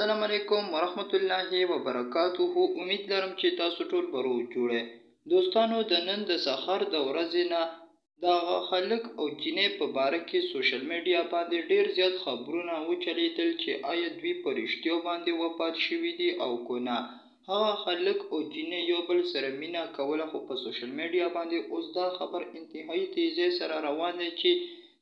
السلام علیکم ورحمت الله وبرکاته. امید لرم چې تاسو ټول به روغ جوړ. دوستانو د نن د سحر د ورځې نه د خلک او جنې په باره کې سوشل میډیا باندې ډیر زیات خبرونه وچلیدل چې آیا دوی په رښتیا باندې وفات شوي دي او که نه. هغه خلک او جنې یو بل سره مینه کوله، خو په سوشل میډیا باندې اوس دا خبر انتهایی تیزی سره روان دی چې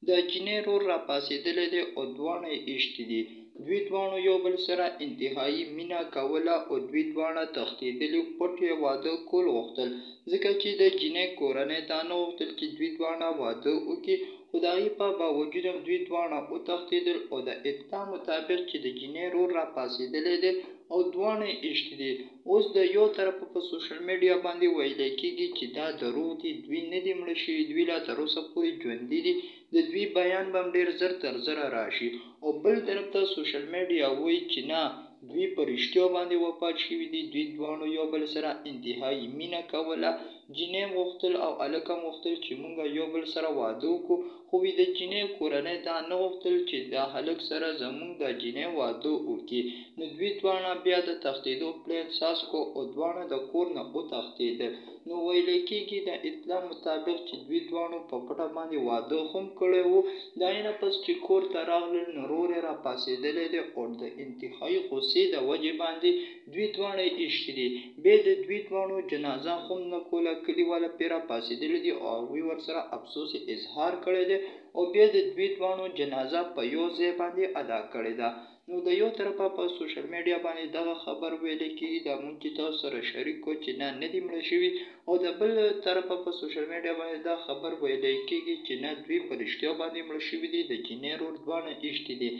د جنې رور را پاسېدلی دی او دواړه یې ایشتي دي. دوی دواړو یو بل سره انتهایی مینه کوله او دوی دواړه تښتېدلي، پټ یې واده کول غوښتل، ځکه چې د جنۍ کورنۍ دا نه غوښتل چې دوی دواړه واده وکړي، خو د هغې په باوجود هم دوی دواړه وتښتېدل او د اطلاع مطابق چې د جنۍ رور را پاسېدلی دی او دواړه یې ایشتي دي. اوس د یو طرفه په سوشل میډیا باندې ویلی کېږي چې دا دروغ دي، دوی نه دي مړه شوي، دوی لا تر اوسه پورې ژوندي دي، د دوی بیان به هم ډېر زر تر زره راشي. او بل طرف ته سوشل میډیا وایي چې نه، دوی په رښتیا باندې وفات شوي دي، دوی دواړو یو بل سره انتهایی مینه کوله، جنۍ هم غوښتل او هلک هم غوښتل چې موږ یو بل سره واده وکړو، خو د جنۍ کورنۍ دا نه غوښتل چې د هلک سره زموږ د جنۍ واده وکړي. نو دوی دواړه بیا د تښتېدو پلان ساز کړو او دواړه د کور نه وتښتېدل. نو ویلی کېږي د اطلاع مطابق چې دوی دواړو په پټه باندې واده هم کړی و. د هغې نه پس چې کور ته راغلل نو رور یې را پاسېدلی دی او د انتهایي غوسې د وجې باندې دوی دواړه یې ایشتي دي. بیا د دوی دواړو جنازه هم نه کوله، کلیواله پرې را پاسېدلي دي او هغوی ورسره افسوس اظهار کړی دی او بیا د دوی دواړو جنازه په یو ځای باندې ادا کړې ده. نو د یو طرفه په سوشل میډیا باندې دغه خبر ویلی کېږي، دا مونږ چې تاسو سره شریک کړو چې نه دي مړه شوي، او د بل طرفه په سوشل میډیا باندې دا خبر ویلی کېږي چې نه، دوی په رښتیا باندې مړه شوي دي، د جنۍ رور دواړه ایشتي دي.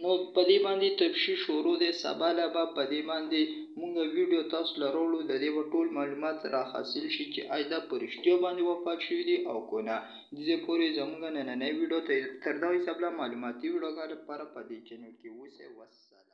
نو په دې باندې تفتیش شروع دی، سبا له به په دې باندې مونږ ویډیو تاسو له راوړو، د دې به ټول معلومات را حاصل شي چې آیا دا په رښتیا باندې وفات شوي دي او که نه. د دې پورې زموږ نننۍ ویډیو تر دا حساب له معلوماتي ویډیوګانو لپاره په دې چینل کې اوسئ. والسلام.